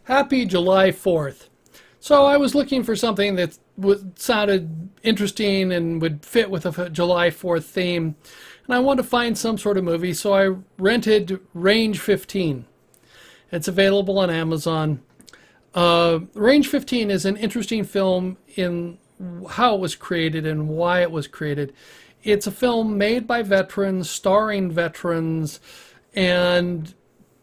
Happy July 4th. So I was looking for something that sounded interesting and would fit with a July 4th theme. And I wanted to find some sort of movie, so I rented Range 15. It's available on Amazon. Range 15 is an interesting film in how it was created and why it was created. It's a film made by veterans, starring veterans, and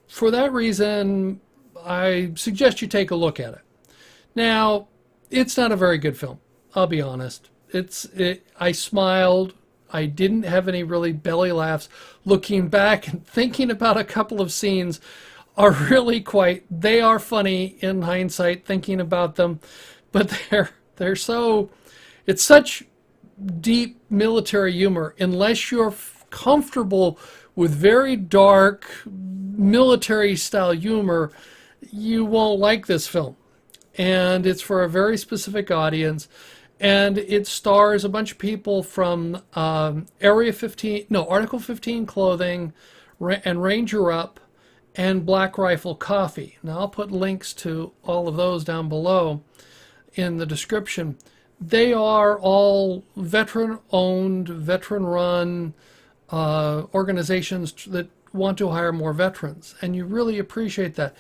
for that reason, I suggest you take a look at it. Now, it's not a very good film. I'll be honest. I smiled. I didn't have any really belly laughs. Looking back and thinking about a couple of scenes are really they are funny in hindsight thinking about them, but they're so, it's such deep military humor. Unless you're comfortable with very dark military style humor, you won't like this film. And it's for a very specific audience. And it stars a bunch of people from Article 15 Clothing and Ranger Up and Black Rifle Coffee. Now I'll put links to all of those down below in the description. They are all veteran-owned, veteran-run organizations that want to hire more veterans. And you really appreciate that.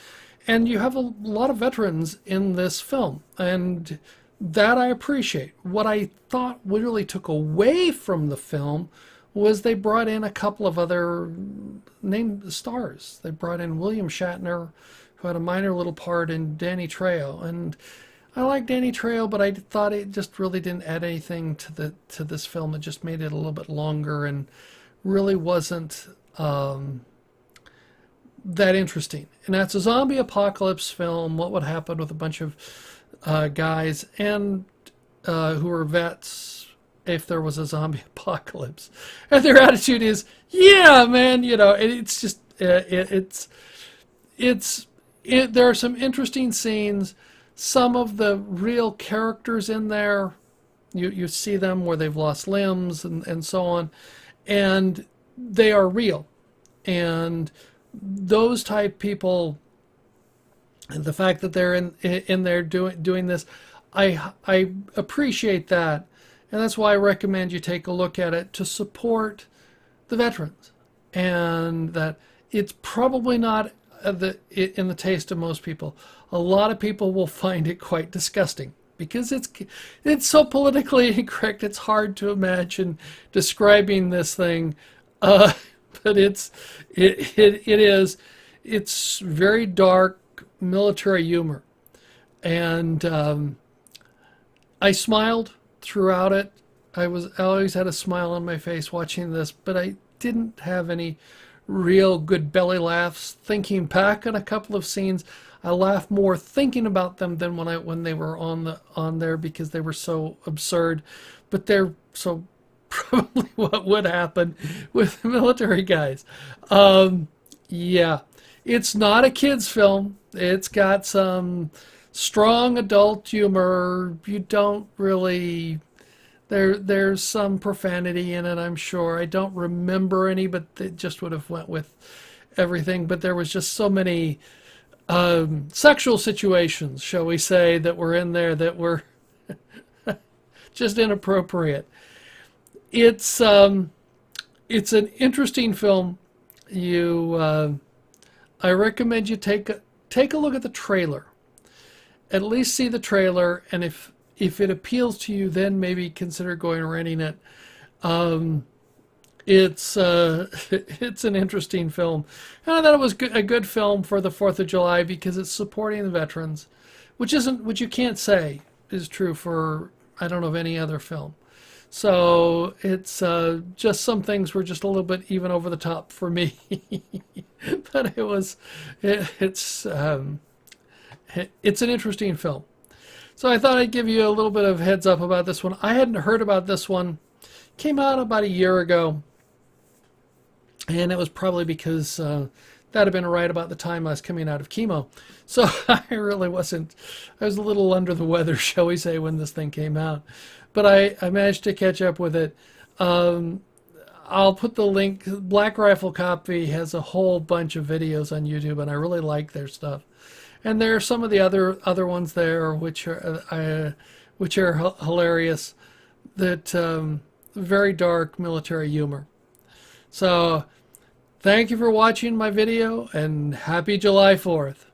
And you have a lot of veterans in this film, and that I appreciate. What I thought really took away from the film was they brought in a couple of other named stars. They brought in William Shatner, who had a minor little part, in Danny Trejo. And I like Danny Trejo, but I thought it just really didn't add anything to this film. It just made it a little bit longer and really wasn't that interesting. And that's a zombie apocalypse film. What would happen with a bunch of guys and who are vets if there was a zombie apocalypse? And their attitude is, yeah, man, it's just there are some interesting scenes. Some of the real characters in there, you see them where they've lost limbs and so on, and they are real. And those type people, and the fact that they're in there doing this, I appreciate that, and that's why I recommend you take a look at it to support the veterans, and that it's probably not in the taste of most people. A lot of people will find it quite disgusting because it's so politically incorrect. It's hard to imagine describing this thing. But it's very dark military humor, and I smiled throughout it. I always had a smile on my face watching this, but I didn't have any real good belly laughs. Thinking back on a couple of scenes, I laughed more thinking about them than when they were on there, because they were so absurd. But they're so probably what would happen with military guys. Yeah, it's not a kid's film. It's got some strong adult humor. You don't really... There's some profanity in it, I'm sure. I don't remember any, but it just would have went with everything. But there was just so many sexual situations, shall we say, that were in there that were just inappropriate. It's an interesting film. I recommend you take a look at the trailer. At least see the trailer, and if it appeals to you, then maybe consider going and renting it. It's an interesting film, and I thought it was a good film for the 4th of July because it's supporting the veterans, which you can't say is true for, I don't know, of any other film. So it's just some things were just a little bit even over the top for me, but it's an interesting film. So I thought I'd give you a little bit of heads up about this one. I hadn't heard about this one. Came out about a year ago, and it was probably because that had been right about the time I was coming out of chemo. So I was a little under the weather, shall we say, when this thing came out. But I managed to catch up with it. I'll put the link. Black Rifle Coffee has a whole bunch of videos on YouTube, and I really like their stuff. And there are some of the other ones there which are hilarious. That very dark military humor. So thank you for watching my video, and happy July 4th.